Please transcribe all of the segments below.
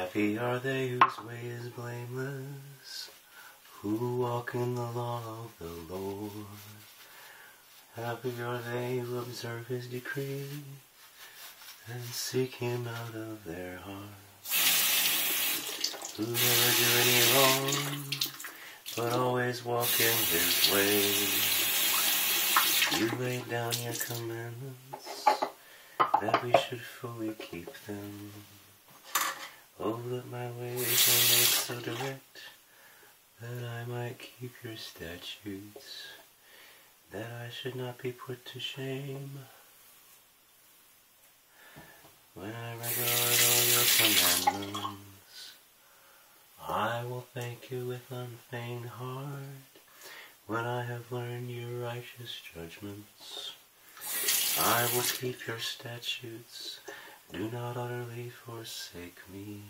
Happy are they whose way is blameless, who walk in the law of the Lord. Happy are they who observe his decree and seek him out of their hearts. Who never do any wrong, but always walk in his ways. You laid down your commandments, that we should fully keep them. Oh, that my ways were made so direct, that I might keep your statutes, that I should not be put to shame. When I regard all your commandments, I will thank you with unfeigned heart. When I have learned your righteous judgments, I will keep your statutes. Do not utterly forsake me.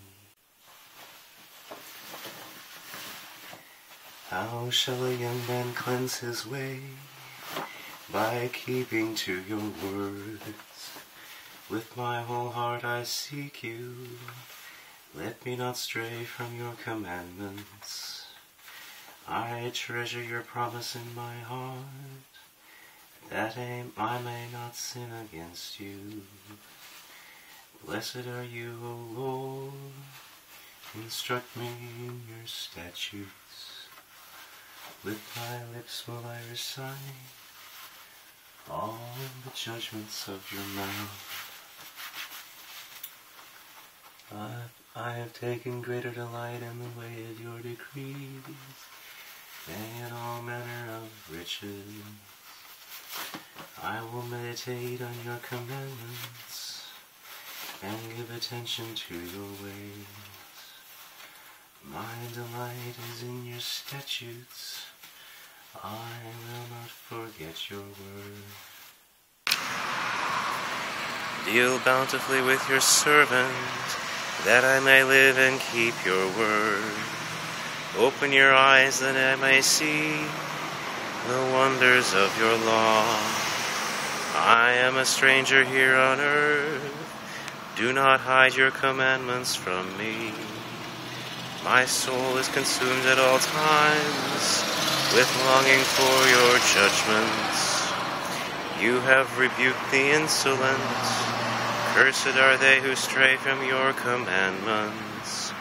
How shall a young man cleanse his way? By keeping to your words. With my whole heart I seek you. Let me not stray from your commandments. I treasure your promise in my heart, that I may not sin against you. Blessed are you, O Lord. Instruct me in your statutes. With my lips will I recite all the judgments of your mouth. I have taken greater delight in the way of your decrees than in all manner of riches. I will meditate on your commandments and give attention to your ways. My delight is in your statutes. I will not forget your word. Deal bountifully with your servant, that I may live and keep your word. Open your eyes that I may see the wonders of your law. I am a stranger here on earth. Do not hide your commandments from me. My soul is consumed at all times with longing for your judgments. You have rebuked the insolent. Cursed are they who stray from your commandments.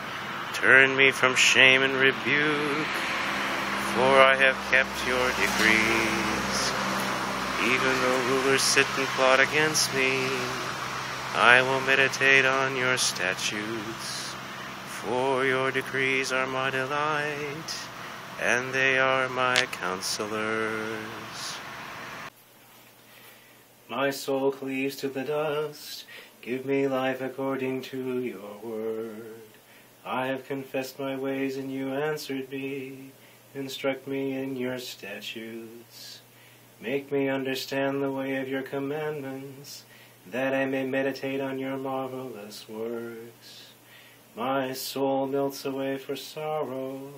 Turn me from shame and rebuke, for I have kept your decrees. Even though rulers sit and plot against me, I will meditate on your statutes, for your decrees are my delight, and they are my counselors. My soul cleaves to the dust. Give me life according to your word. I have confessed my ways, and you answered me. Instruct me in your statutes. Make me understand the way of your commandments, that I may meditate on your marvelous works. My soul melts away for sorrow.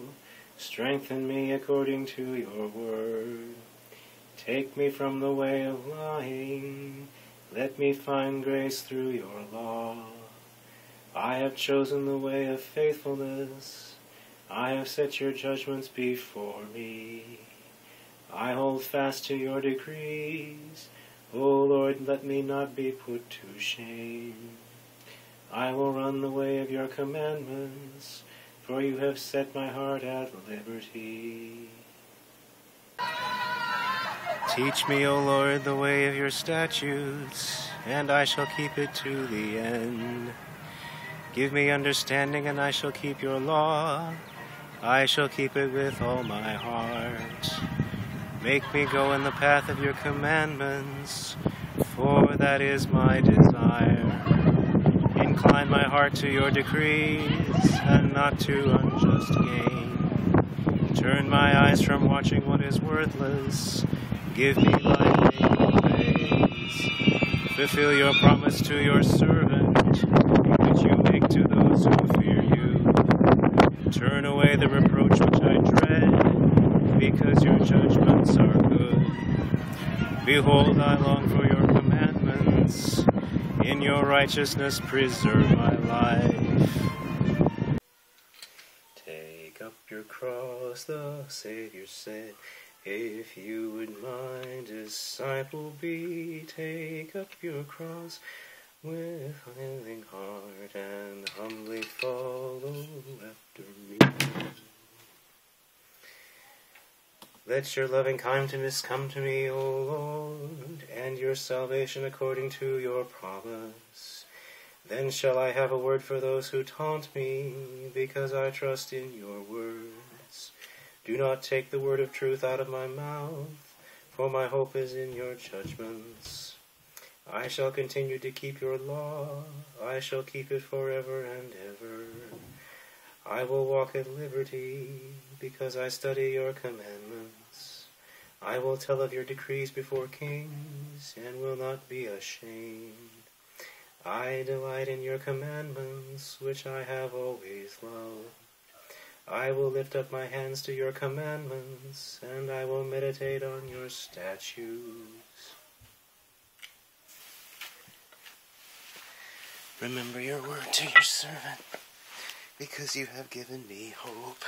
Strengthen me according to your word. Take me from the way of lying. Let me find grace through your law. I have chosen the way of faithfulness. I have set your judgments before me. I hold fast to your decrees. O Lord, let me not be put to shame. I will run the way of your commandments, for you have set my heart at liberty. Teach me, O Lord, the way of your statutes, and I shall keep it to the end. Give me understanding, and I shall keep your law. I shall keep it with all my heart. Make me go in the path of your commandments, for that is my desire. Incline my heart to your decrees, and not to unjust gain. Turn my eyes from watching what is worthless. Give me thy faithful ways. Fulfill your promise to your servant, which you make to those who fear you. Turn away the reproach which I dread, because your judgments are good. Behold, I long for your commandments. In your righteousness preserve my life. your cross, the Savior said. If you would my disciple be, take up your cross with willing heart and humbly follow after me. Let your loving kindness come to me, O Lord, and your salvation according to your promise. Then shall I have a word for those who taunt me, because I trust in your words. Do not take the word of truth out of my mouth, for my hope is in your judgments. I shall continue to keep your law. I shall keep it forever and ever. I will walk at liberty, because I study your commandments. I will tell of your decrees before kings, and will not be ashamed. I delight in your commandments, which I have always loved. I will lift up my hands to your commandments, and I will meditate on your statutes. Remember your word to your servant, because you have given me hope.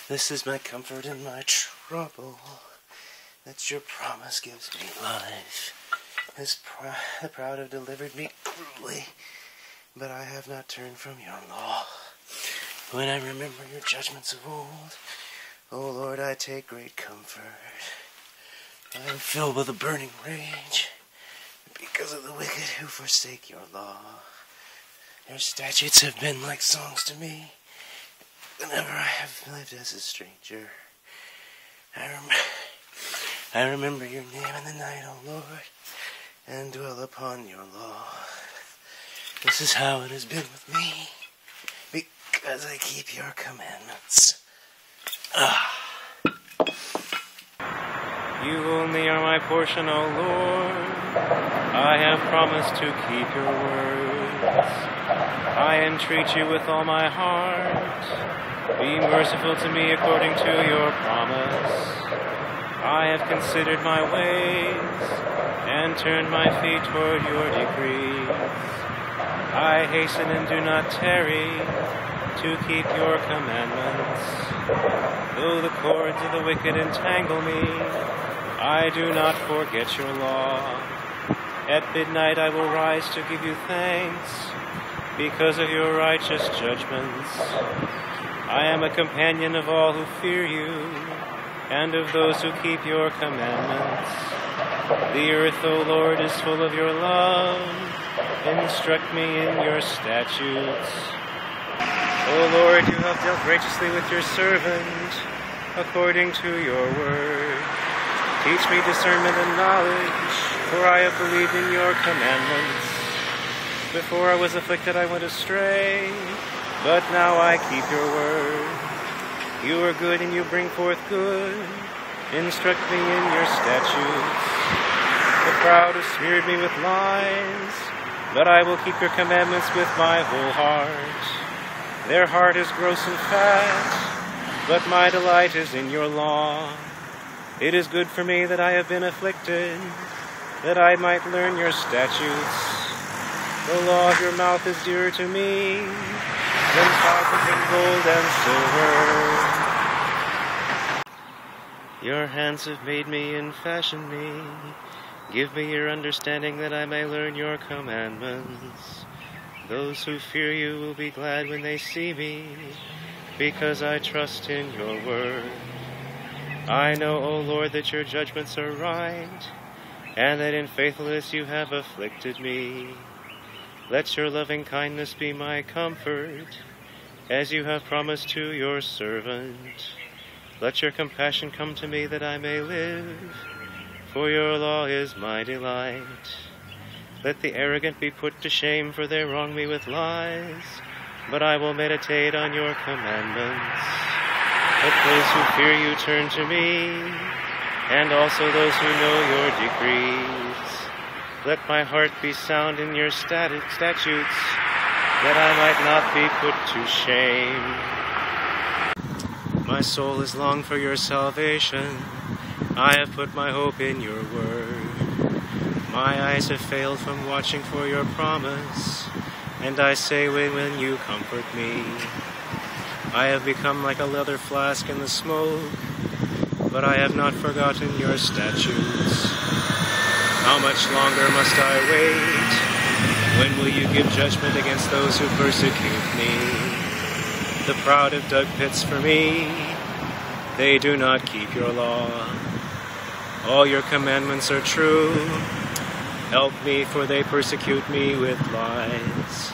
This is my comfort in my trouble, that your promise gives me life. The proud have delivered me cruelly, but I have not turned from your law. When I remember your judgments of old, O Lord, I take great comfort. I am filled with a burning rage because of the wicked who forsake your law. Your statutes have been like songs to me whenever I have lived as a stranger. I remember your name in the night, O Lord, and dwell upon your law. This is how it has been with me, because I keep your commandments. You only are my portion, O Lord. I have promised to keep your words. I entreat you with all my heart. Be merciful to me according to your promise. I have considered my ways and turned my feet toward your decrees. I hasten and do not tarry to keep your commandments. Though the cords of the wicked entangle me, I do not forget your law. At midnight I will rise to give you thanks because of your righteous judgments. I am a companion of all who fear you and of those who keep your commandments. The earth, O Lord, is full of your love. Instruct me in your statutes. O Lord, you have dealt graciously with your servant, according to your word. Teach me discernment and knowledge, for I have believed in your commandments. Before I was afflicted, I went astray, but now I keep your word. You are good and you bring forth good. Instruct me in your statutes. The proud have smeared me with lies, but I will keep your commandments with my whole heart. Their heart is gross and fat, but my delight is in your law. It is good for me that I have been afflicted, that I might learn your statutes. The law of your mouth is dearer to me than thousands in gold and silver. Your hands have made me and fashioned me. Give me your understanding that I may learn your commandments. Those who fear you will be glad when they see me, because I trust in your word. I know, O Lord, that your judgments are right, and that in faithfulness you have afflicted me. Let your loving kindness be my comfort, as you have promised to your servant. Let your compassion come to me that I may live, for your law is my delight. Let the arrogant be put to shame, for they wrong me with lies, but I will meditate on your commandments. Let those who fear you turn to me, and also those who know your decrees. Let my heart be sound in your statutes, that I might not be put to shame. My soul is longed for your salvation. I have put my hope in your word. My eyes have failed from watching for your promise, and I say, when will you comfort me? I have become like a leather flask in the smoke, but I have not forgotten your statutes. How much longer must I wait? When will you give judgment against those who persecute me? The proud have dug pits for me. They do not keep your law. All your commandments are true. Help me, for they persecute me with lies.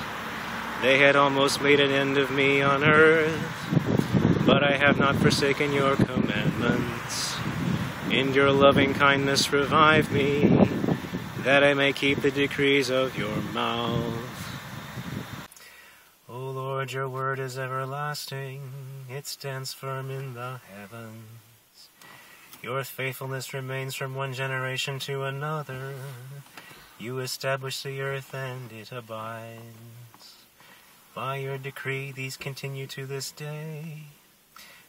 They had almost made an end of me on earth, but I have not forsaken your commandments. In your loving kindness revive me, that I may keep the decrees of your mouth. O Lord, your word is everlasting. It stands firm in the heavens. Your faithfulness remains from one generation to another. You establish the earth and it abides. By your decree these continue to this day,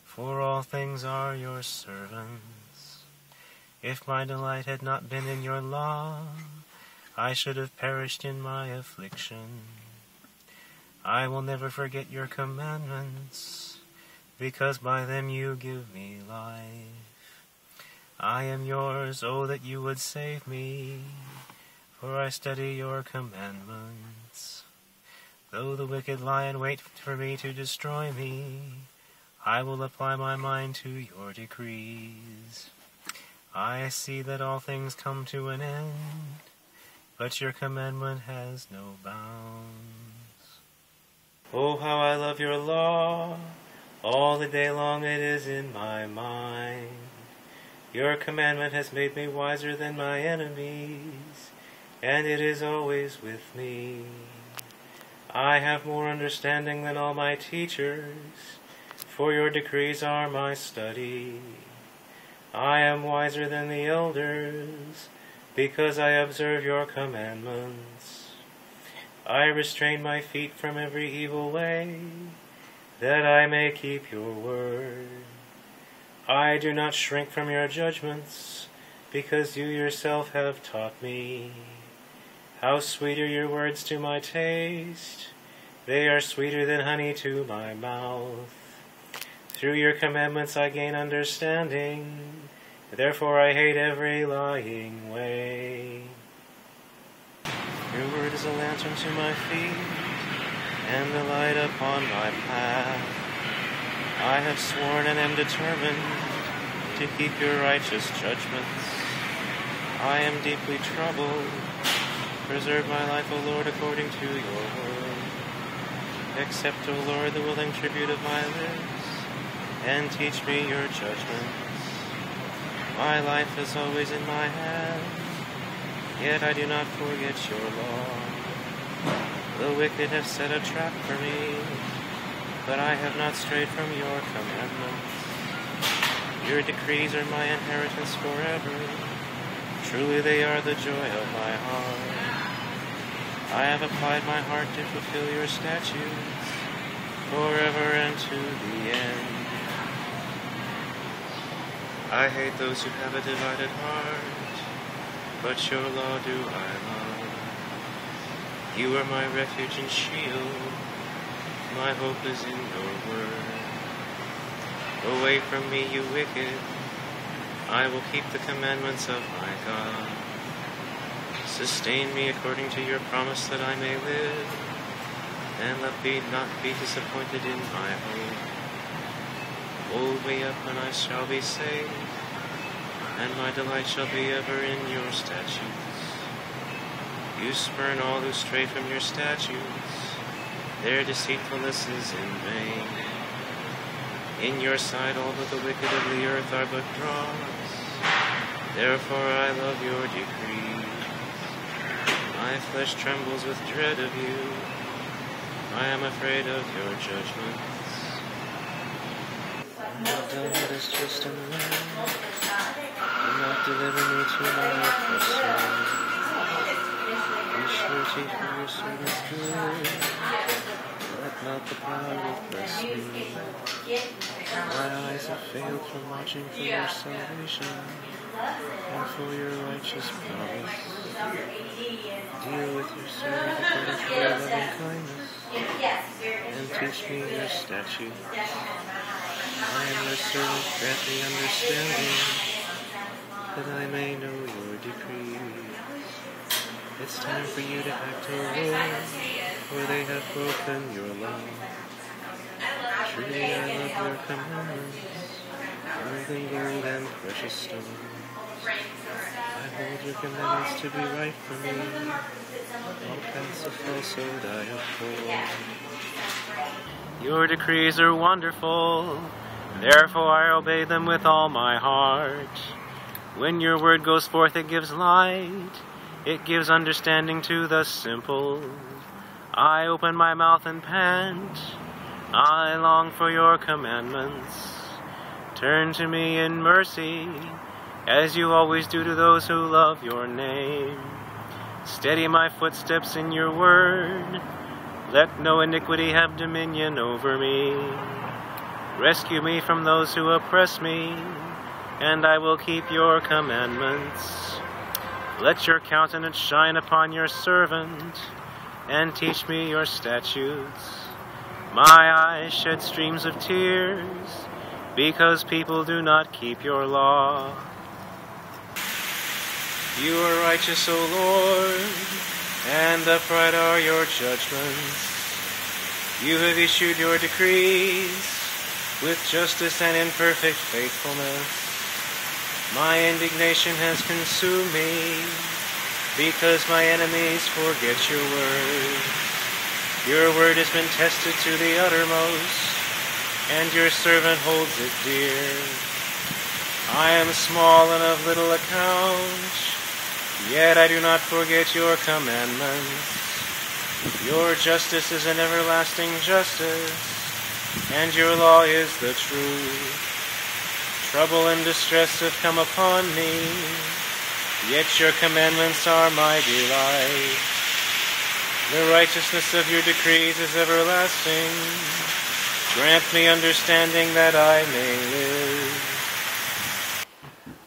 for all things are your servants. If my delight had not been in your law, I should have perished in my affliction. I will never forget your commandments, because by them you give me life. I am yours, oh, that you would save me, for I study your commandments. Though the wicked lie in wait for me to destroy me, I will apply my mind to your decrees. I see that all things come to an end, but your commandment has no bounds. Oh, how I love your law! All the day long it is in my mind. Your commandment has made me wiser than my enemies, and it is always with me. I have more understanding than all my teachers, for your decrees are my study. I am wiser than the elders, because I observe your commandments. I restrain my feet from every evil way, that I may keep your word. I do not shrink from your judgments, because you yourself have taught me. How sweet are your words to my taste! They are sweeter than honey to my mouth. Through your commandments I gain understanding, therefore I hate every lying way. Your word is a lantern to my feet, and a light upon my path. I have sworn and am determined to keep your righteous judgments. I am deeply troubled. Preserve my life, O Lord, according to your word. Accept, O Lord, the willing tribute of my lips, and teach me your judgments. My life is always in my hand, yet I do not forget your law. The wicked have set a trap for me, but I have not strayed from your commandments. Your decrees are my inheritance forever. Truly they are the joy of my heart. I have applied my heart to fulfill your statutes, forever and to the end. I hate those who have a divided heart, but your law do I love. You are my refuge and shield, my hope is in your word. Away from me, you wicked, I will keep the commandments of my God. Sustain me according to your promise that I may live, and let me not be disappointed in my hope. Hold me up and I shall be saved, and my delight shall be ever in your statutes. You spurn all who stray from your statutes, their deceitfulness is in vain. In your sight all of the wicked of the earth are but dross, therefore I love your decrees. My flesh trembles with dread of you. I am afraid of your judgments. I have done what is just and right. Do not deliver me to my oppressor. Be surety for your servant's good. Let not the proud oppress me. My eyes have failed from watching for your salvation and for your righteous promise. Deal with your servant according to your loving kindness, and teach me your statutes. I am your servant, grant me understanding, that I may know your decrees. It's time for you to act, O Lord, for they have broken your law. Truly I love your commandments, more than gold and precious stones. I hold your commandments to be right for me. All paths of falsehood I abhor. Your decrees are wonderful, therefore I obey them with all my heart. When your word goes forth, it gives light. It gives understanding to the simple. I open my mouth and pant. I long for your commandments. Turn to me in mercy, as you always do to those who love your name. Steady my footsteps in your word. Let no iniquity have dominion over me. Rescue me from those who oppress me, and I will keep your commandments. Let your countenance shine upon your servant, and teach me your statutes. My eyes shed streams of tears, because people do not keep your law. You are righteous, O Lord, and upright are your judgments. You have issued your decrees with justice and in perfect faithfulness. My indignation has consumed me, because my enemies forget your word. Your word has been tested to the uttermost, and your servant holds it dear. I am small and of little account, yet I do not forget your commandments. Your justice is an everlasting justice, and your law is the truth. Trouble and distress have come upon me, yet your commandments are my delight. The righteousness of your decrees is everlasting. Grant me understanding that I may live.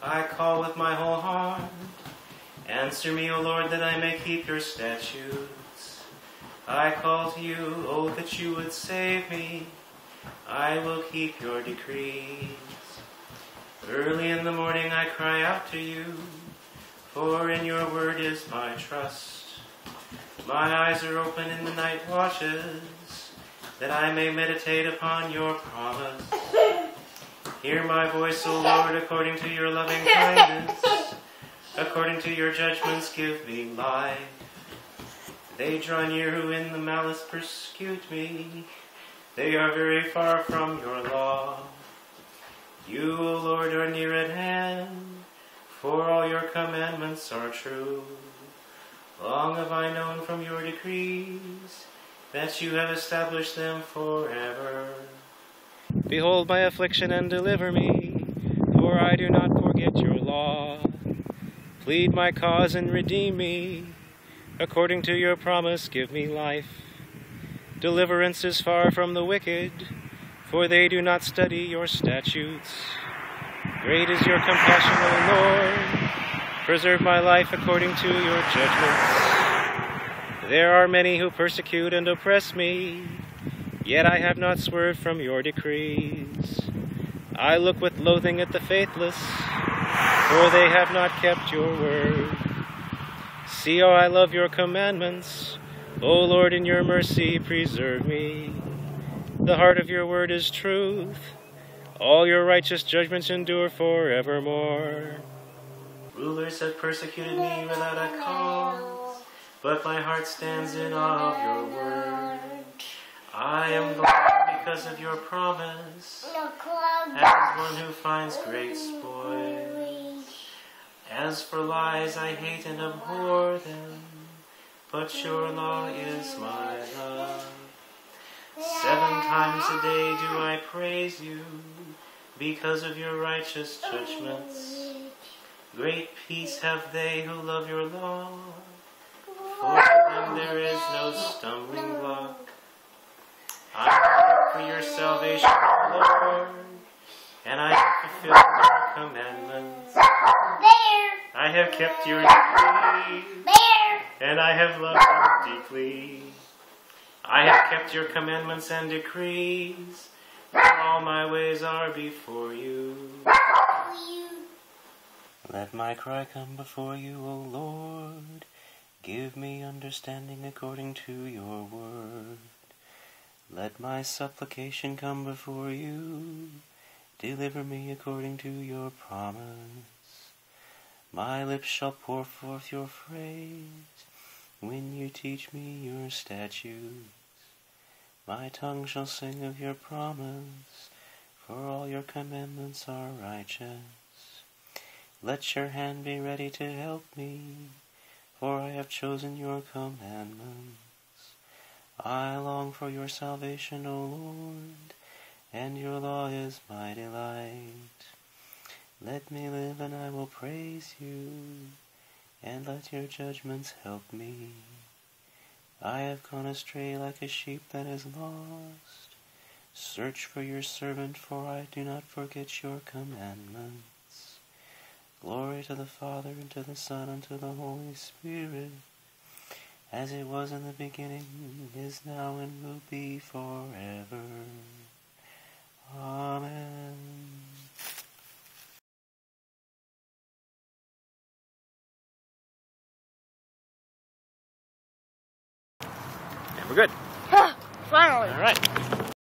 I call with my whole heart. Answer me, O Lord, that I may keep your statutes. I call to you, oh, that you would save me. I will keep your decrees. Early in the morning I cry out to you, for in your word is my trust. My eyes are open in the night watches, that I may meditate upon your promise. Hear my voice, O Lord, according to your loving kindness. According to your judgments give me life. They draw near who in the malice persecute me. They are very far from your law. You, O Lord, are near at hand, for all your commandments are true. Long have I known from your decrees that you have established them forever. Behold my affliction and deliver me, for I do not forget your law. Plead my cause and redeem me. According to your promise, give me life. Deliverance is far from the wicked, for they do not study your statutes. Great is your compassion, O Lord. Preserve my life according to your judgments. There are many who persecute and oppress me, yet I have not swerved from your decrees. I look with loathing at the faithless, for they have not kept your word. See how I love your commandments. O Lord, in your mercy preserve me. The heart of your word is truth. All your righteous judgments endure forevermore. Rulers have persecuted me without a cause, but my heart stands in awe of your word. I am glad because of your promise, as one who finds great spoil. As for lies, I hate and abhor them, but your law is my love. 7 times a day do I praise you, because of your righteous judgments. Great peace have they who love your law, for them there is no stumbling block. I hope for your salvation, Lord, and I fulfill your commandments. I I have kept your decree, and I have loved you deeply. I have kept your commandments and decrees, for all my ways are before you. Let my cry come before you, O Lord. Give me understanding according to your word. Let my supplication come before you. Deliver me according to your promise. My lips shall pour forth your praise when you teach me your statutes. My tongue shall sing of your promise, for all your commandments are righteous. Let your hand be ready to help me, for I have chosen your commandments. I long for your salvation, O Lord, and your law is my delight. Let me live and I will praise you, and let your judgments help me. I have gone astray like a sheep that is lost. Search for your servant, for I do not forget your commandments. Glory to the Father, and to the Son, and to the Holy Spirit, as it was in the beginning, is now, and will be forever. Amen. And we're good. Finally. All right.